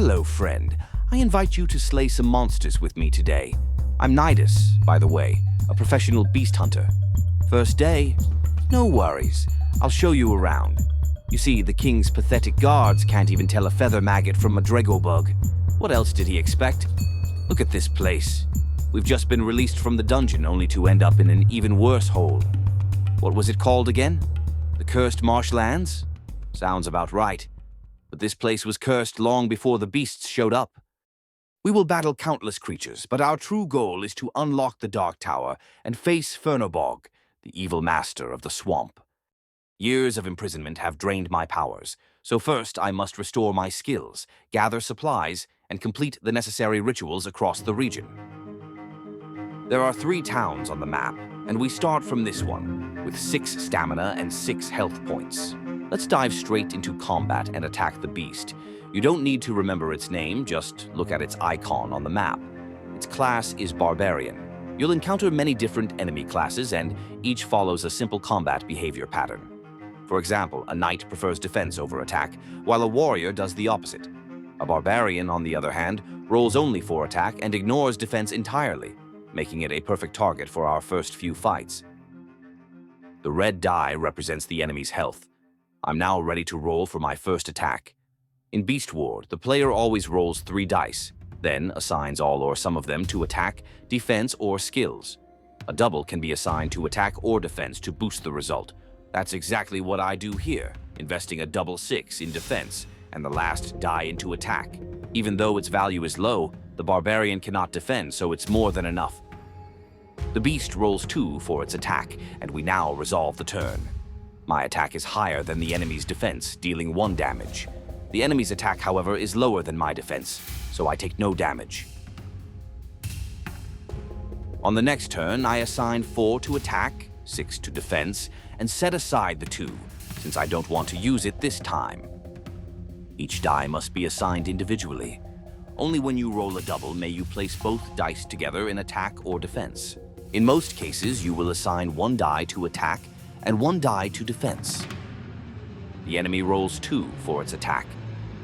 Hello, friend. I invite you to slay some monsters with me today. I'm Nidus, by the way, a professional beast hunter. First day? No worries. I'll show you around. You see, the king's pathetic guards can't even tell a feather maggot from a Fernobog. What else did he expect? Look at this place. We've just been released from the dungeon only to end up in an even worse hole. What was it called again? The Cursed Marshlands? Sounds about right. But this place was cursed long before the beasts showed up. We will battle countless creatures, but our true goal is to unlock the Dark Tower and face Fernobog, the evil master of the swamp. Years of imprisonment have drained my powers, so first I must restore my skills, gather supplies, and complete the necessary rituals across the region. There are 3 towns on the map, and we start from this one, with 6 stamina and 6 health points. Let's dive straight into combat and attack the beast. You don't need to remember its name, just look at its icon on the map. Its class is Barbarian. You'll encounter many different enemy classes, and each follows a simple combat behavior pattern. For example, a knight prefers defense over attack, while a warrior does the opposite. A barbarian, on the other hand, rolls only for attack and ignores defense entirely, making it a perfect target for our first few fights. The red die represents the enemy's health. I'm now ready to roll for my first attack. In Beastward, the player always rolls 3 dice, then assigns all or some of them to attack, defense, or skills. A double can be assigned to attack or defense to boost the result. That's exactly what I do here, investing a double 6 in defense and the last die into attack. Even though its value is low, the barbarian cannot defend, so it's more than enough. The beast rolls 2 for its attack, and we now resolve the turn. My attack is higher than the enemy's defense, dealing 1 damage. The enemy's attack, however, is lower than my defense, so I take no damage. On the next turn, I assign 4 to attack, 6 to defense, and set aside the 2, since I don't want to use it this time. Each die must be assigned individually. Only when you roll a double may you place both dice together in attack or defense. In most cases, you will assign 1 die to attack and 1 die to defense. The enemy rolls 2 for its attack.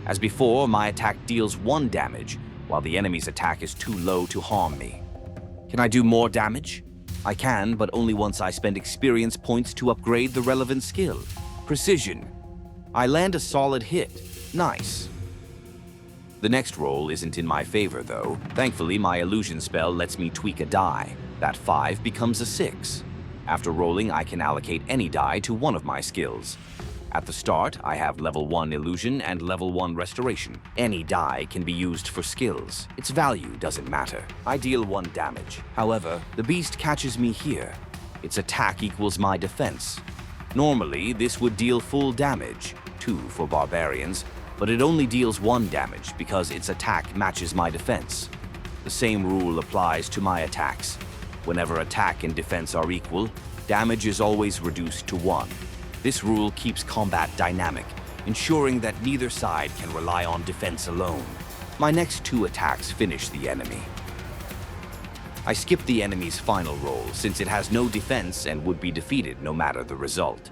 As before, my attack deals 1 damage, while the enemy's attack is too low to harm me. Can I do more damage? I can, but only once I spend experience points to upgrade the relevant skill. Precision. I land a solid hit. Nice. The next roll isn't in my favor, though. Thankfully, my illusion spell lets me tweak a die. That 5 becomes a 6. After rolling, I can allocate any die to one of my skills. At the start, I have level 1 illusion and level 1 restoration. Any die can be used for skills. Its value doesn't matter. I deal 1 damage. However, the beast catches me here. Its attack equals my defense. Normally, this would deal full damage, 2 for barbarians, but it only deals 1 damage because its attack matches my defense. The same rule applies to my attacks. Whenever attack and defense are equal, damage is always reduced to 1. This rule keeps combat dynamic, ensuring that neither side can rely on defense alone. My next 2 attacks finish the enemy. I skip the enemy's final roll since it has no defense and would be defeated no matter the result.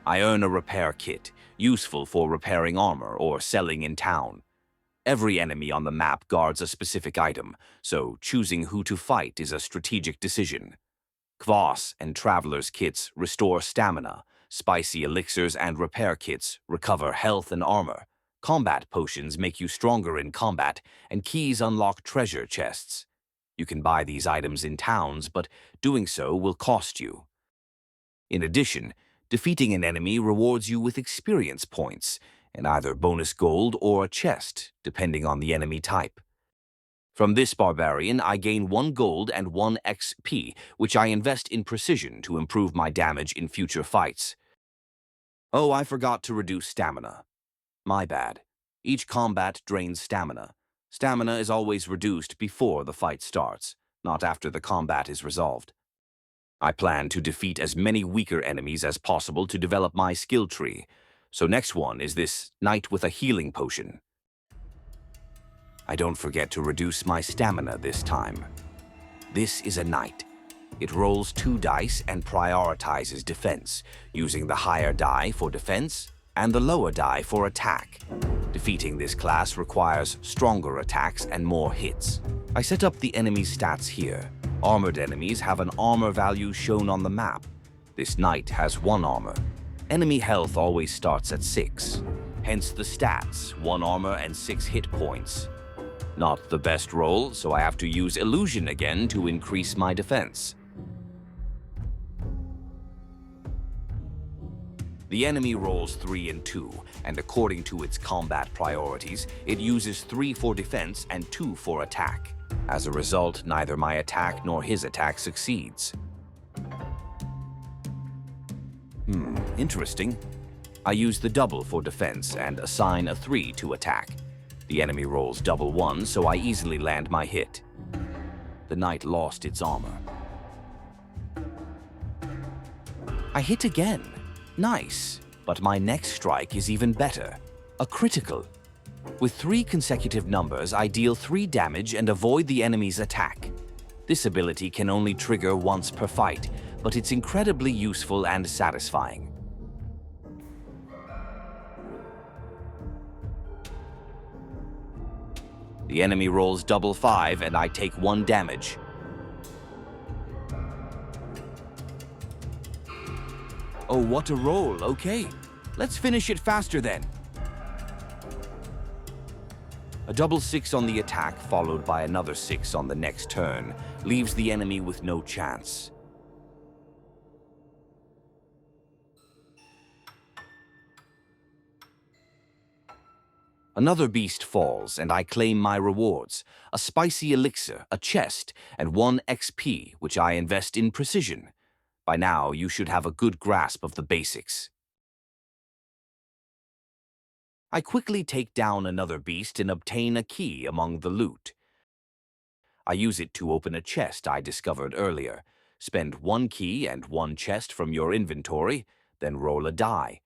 I earn a repair kit, useful for repairing armor or selling in town. Every enemy on the map guards a specific item, so choosing who to fight is a strategic decision. Kvass and Traveler's kits restore stamina, spicy elixirs and repair kits recover health and armor. Combat potions make you stronger in combat, and keys unlock treasure chests. You can buy these items in towns, but doing so will cost you. In addition, defeating an enemy rewards you with experience points, and either bonus gold or a chest, depending on the enemy type. From this barbarian, I gain 1 gold and 1 XP, which I invest in precision to improve my damage in future fights. Oh, I forgot to reduce stamina. My bad. Each combat drains stamina. Stamina is always reduced before the fight starts, not after the combat is resolved. I plan to defeat as many weaker enemies as possible to develop my skill tree. So next one is this knight with a healing potion. I don't forget to reduce my stamina this time. This is a knight. It rolls 2 dice and prioritizes defense, using the higher die for defense and the lower die for attack. Defeating this class requires stronger attacks and more hits. I set up the enemy's stats here. Armored enemies have an armor value shown on the map. This knight has 1 armor. Enemy health always starts at 6. Hence the stats, 1 armor and 6 hit points. Not the best roll, so I have to use illusion again to increase my defense. The enemy rolls 3 and 2, and according to its combat priorities, it uses 3 for defense and 2 for attack. As a result, neither my attack nor his attack succeeds. Interesting. I use the double for defense and assign a 3 to attack. The enemy rolls double 1, so I easily land my hit. The knight lost its armor. I hit again. Nice, but my next strike is even better. A critical. With 3 consecutive numbers, I deal 3 damage and avoid the enemy's attack. This ability can only trigger once per fight, but it's incredibly useful and satisfying. The enemy rolls double 5 and I take 1 damage. Oh, what a roll. Okay, let's finish it faster then. A double 6 on the attack, followed by another 6 on the next turn, leaves the enemy with no chance. Another beast falls, and I claim my rewards, a spicy elixir, a chest, and 1 XP, which I invest in precision. By now, you should have a good grasp of the basics. I quickly take down another beast and obtain a key among the loot. I use it to open a chest I discovered earlier. Spend 1 key and 1 chest from your inventory, then roll a die.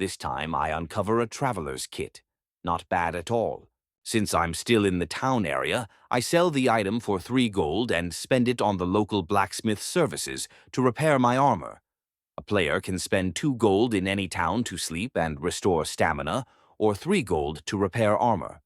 This time I uncover a traveler's kit. Not bad at all. Since I'm still in the town area, I sell the item for 3 gold and spend it on the local blacksmith services to repair my armor. A player can spend 2 gold in any town to sleep and restore stamina, or 3 gold to repair armor.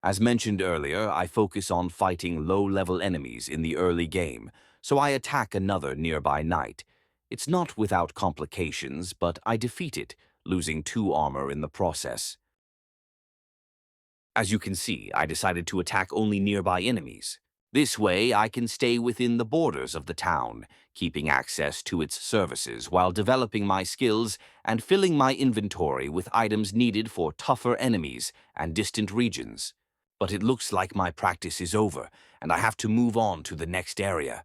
As mentioned earlier, I focus on fighting low-level enemies in the early game, so I attack another nearby knight. It's not without complications, but I defeat it, losing 2 armor in the process. As you can see, I decided to attack only nearby enemies. This way, I can stay within the borders of the town, keeping access to its services while developing my skills and filling my inventory with items needed for tougher enemies and distant regions. But it looks like my practice is over, and I have to move on to the next area.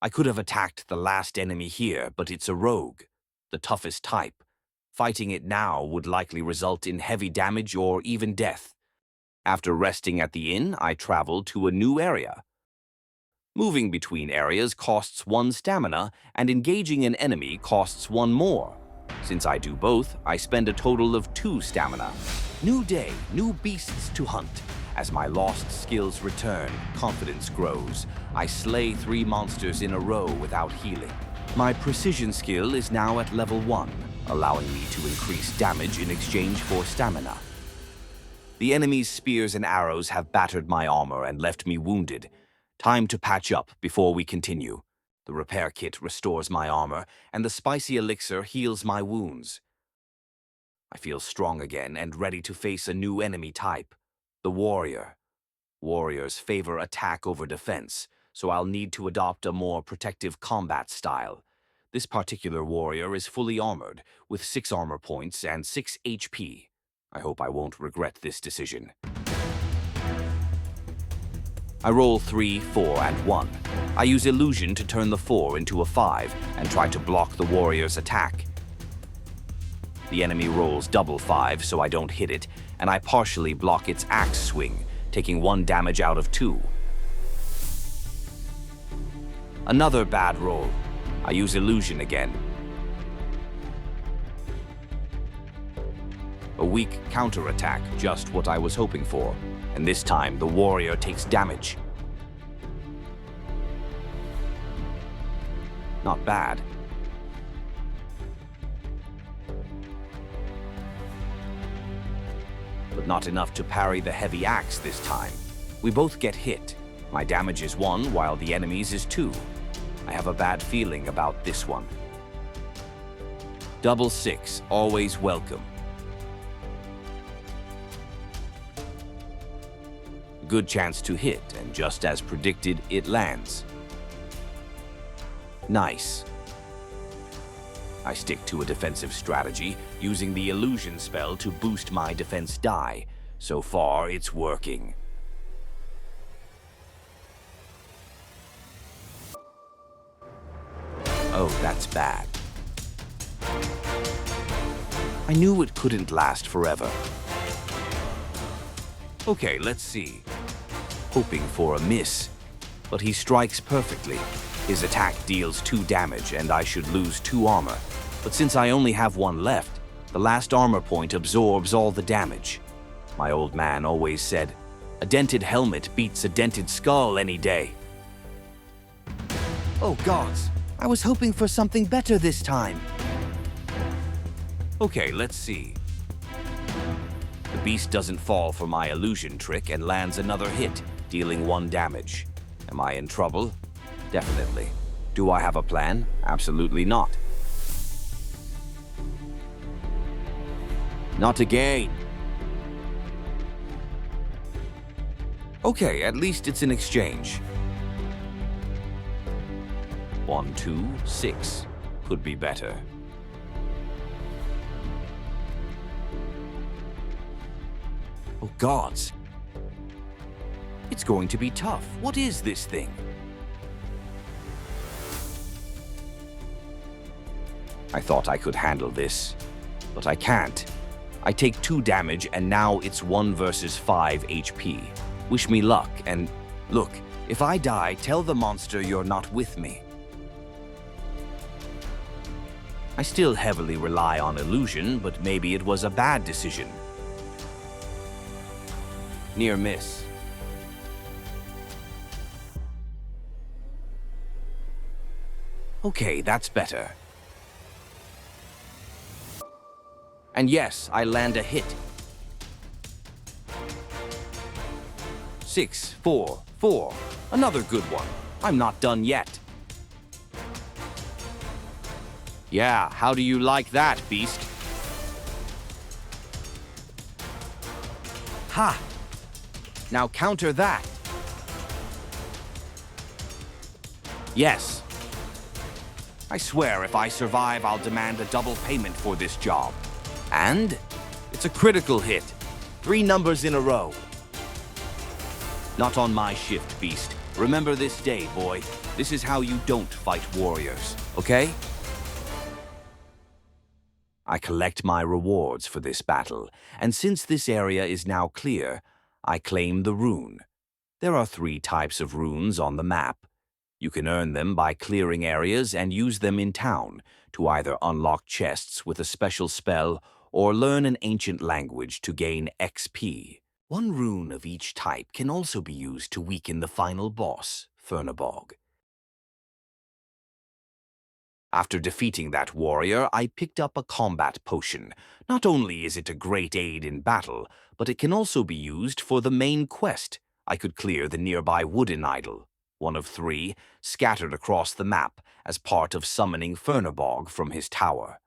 I could have attacked the last enemy here, but it's a rogue, the toughest type. Fighting it now would likely result in heavy damage or even death. After resting at the inn, I travel to a new area. Moving between areas costs 1 stamina, and engaging an enemy costs 1 more. Since I do both, I spend a total of 2 stamina. New day, new beasts to hunt. As my lost skills return, confidence grows. I slay 3 monsters in a row without healing. My precision skill is now at level 1, allowing me to increase damage in exchange for stamina. The enemy's spears and arrows have battered my armor and left me wounded. Time to patch up before we continue. The repair kit restores my armor, and the spicy elixir heals my wounds. I feel strong again and ready to face a new enemy type, the warrior. Warriors favor attack over defense, so I'll need to adopt a more protective combat style. This particular warrior is fully armored, with 6 armor points and 6 HP. I hope I won't regret this decision. I roll 3, 4, and 1. I use illusion to turn the 4 into a 5 and try to block the warrior's attack. The enemy rolls double 5, so I don't hit it, and I partially block its axe swing, taking 1 damage out of 2. Another bad roll. I use illusion again. A weak counterattack, just what I was hoping for, and this time the warrior takes damage. Not bad. but not enough to parry the heavy axe this time. We both get hit. My damage is 1, while the enemy's is 2. I have a bad feeling about this one. Double 6, always welcome. Good chance to hit, and just as predicted, it lands. Nice. I stick to a defensive strategy, using the illusion spell to boost my defense die. So far, it's working. Oh, that's bad. I knew it couldn't last forever. Okay, let's see. Hoping for a miss, but he strikes perfectly. His attack deals 2 damage and I should lose 2 armor. But since I only have 1 left, the last armor point absorbs all the damage. My old man always said, "A dented helmet beats a dented skull any day." Oh gods, I was hoping for something better this time. Okay, let's see. The beast doesn't fall for my illusion trick and lands another hit, dealing 1 damage. Am I in trouble? Definitely. Do I have a plan? Absolutely not. Not again. Okay, at least it's an exchange. 1, 2, 6. Could be better. Oh gods. It's going to be tough. What is this thing? I thought I could handle this, but I can't. I take 2 damage and now it's 1 versus 5 HP. Wish me luck, and look, if I die, tell the monster you're not with me. I still heavily rely on illusion, but maybe it was a bad decision. Near miss. Okay, that's better. And yes, I land a hit. 6, 4, 4. Another good one. I'm not done yet. Yeah, how do you like that, beast? Ha! Now counter that. Yes. I swear if I survive, I'll demand a double payment for this job. And it's a critical hit. 3 numbers in a row. Not on my shift, beast. Remember this day, boy. This is how you don't fight warriors, okay? I collect my rewards for this battle, and since this area is now clear, I claim the rune. There are 3 types of runes on the map. You can earn them by clearing areas and use them in town to either unlock chests with a special spell or learn an ancient language to gain XP. 1 rune of each type can also be used to weaken the final boss, Fernobog. After defeating that warrior, I picked up a combat potion. Not only is it a great aid in battle, but it can also be used for the main quest. I could clear the nearby wooden idol, 1 of 3, scattered across the map as part of summoning Fernobog from his tower.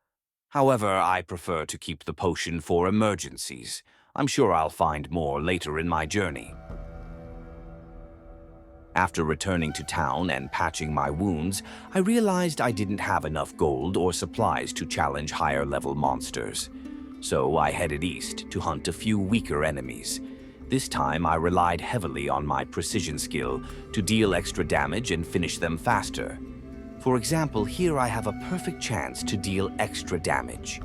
However, I prefer to keep the potion for emergencies. I'm sure I'll find more later in my journey. After returning to town and patching my wounds, I realized I didn't have enough gold or supplies to challenge higher-level monsters. So I headed east to hunt a few weaker enemies. This time I relied heavily on my precision skill to deal extra damage and finish them faster. For example, here I have a perfect chance to deal extra damage.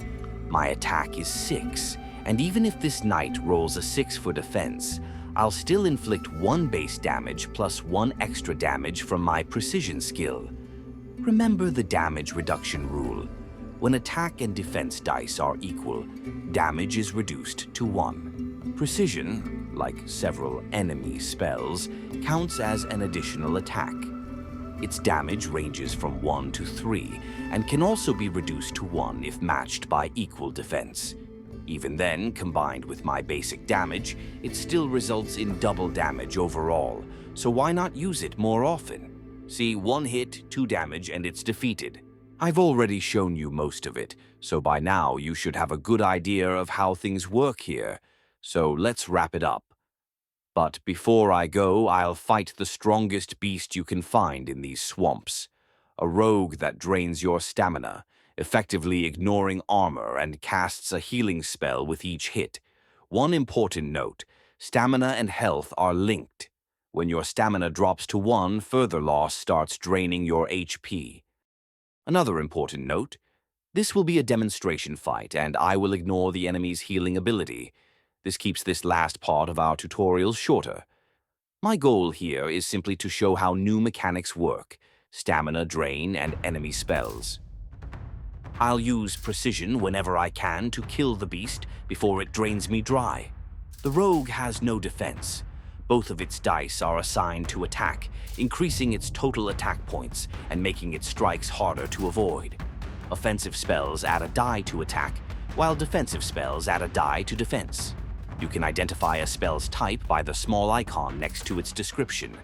My attack is 6, and even if this knight rolls a 6 for defense, I'll still inflict 1 base damage plus 1 extra damage from my precision skill. Remember the damage reduction rule. When attack and defense dice are equal, damage is reduced to 1. Precision, like several enemy spells, counts as an additional attack. Its damage ranges from 1 to 3 and can also be reduced to 1 if matched by equal defense. Even then, combined with my basic damage, it still results in double damage overall, so why not use it more often? See, 1 hit, 2 damage, and it's defeated. I've already shown you most of it, so by now you should have a good idea of how things work here. So let's wrap it up. But before I go, I'll fight the strongest beast you can find in these swamps. A rogue that drains your stamina, effectively ignoring armor and casts a healing spell with each hit. One important note, stamina and health are linked. When your stamina drops to 1, further loss starts draining your HP. Another important note, this will be a demonstration fight and I will ignore the enemy's healing ability. This keeps this last part of our tutorial shorter. My goal here is simply to show how new mechanics work, stamina drain and enemy spells. I'll use precision whenever I can to kill the beast before it drains me dry. The rogue has no defense. Both of its dice are assigned to attack, increasing its total attack points and making its strikes harder to avoid. Offensive spells add a die to attack, while defensive spells add a die to defense. You can identify a spell's type by the small icon next to its description.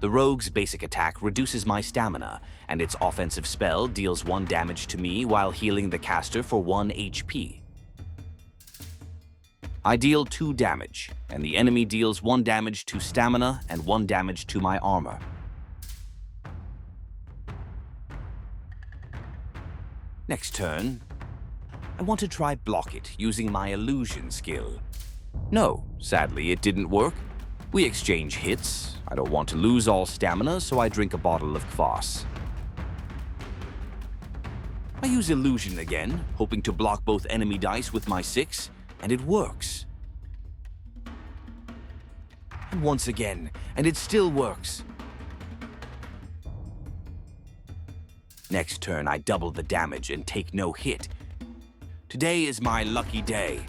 The rogue's basic attack reduces my stamina, and its offensive spell deals 1 damage to me while healing the caster for 1 HP. I deal 2 damage, and the enemy deals 1 damage to stamina and 1 damage to my armor. Next turn, I want to try block it using my illusion skill. No, sadly it didn't work. We exchange hits. I don't want to lose all stamina, so I drink a bottle of kvass. I use illusion again, hoping to block both enemy dice with my 6, and it works. And once again, and it still works. Next turn, I double the damage and take no hit. Today is my lucky day.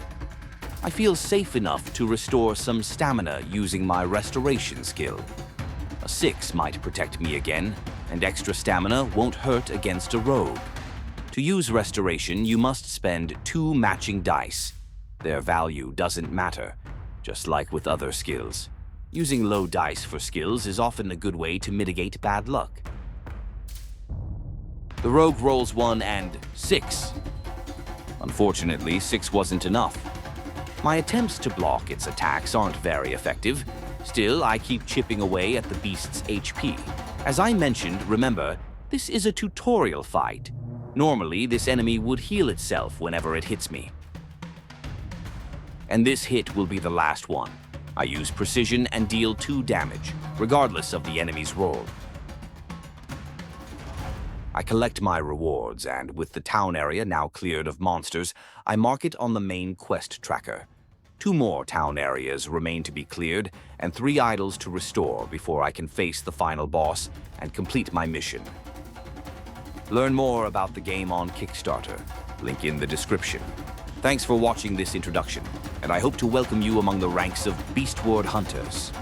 I feel safe enough to restore some stamina using my restoration skill. A 6 might protect me again, and extra stamina won't hurt against a rogue. To use restoration, you must spend 2 matching dice. Their value doesn't matter, just like with other skills. Using low dice for skills is often a good way to mitigate bad luck. The rogue rolls 1 and 6. Unfortunately, 6 wasn't enough. My attempts to block its attacks aren't very effective. Still, I keep chipping away at the beast's HP. As I mentioned, remember, this is a tutorial fight. Normally, this enemy would heal itself whenever it hits me. And this hit will be the last one. I use precision and deal 2 damage, regardless of the enemy's roll. I collect my rewards, and with the town area now cleared of monsters, I mark it on the main quest tracker. 2 more town areas remain to be cleared, and 3 idols to restore before I can face the final boss and complete my mission. Learn more about the game on Kickstarter, link in the description. Thanks for watching this introduction, and I hope to welcome you among the ranks of Beastward Hunters.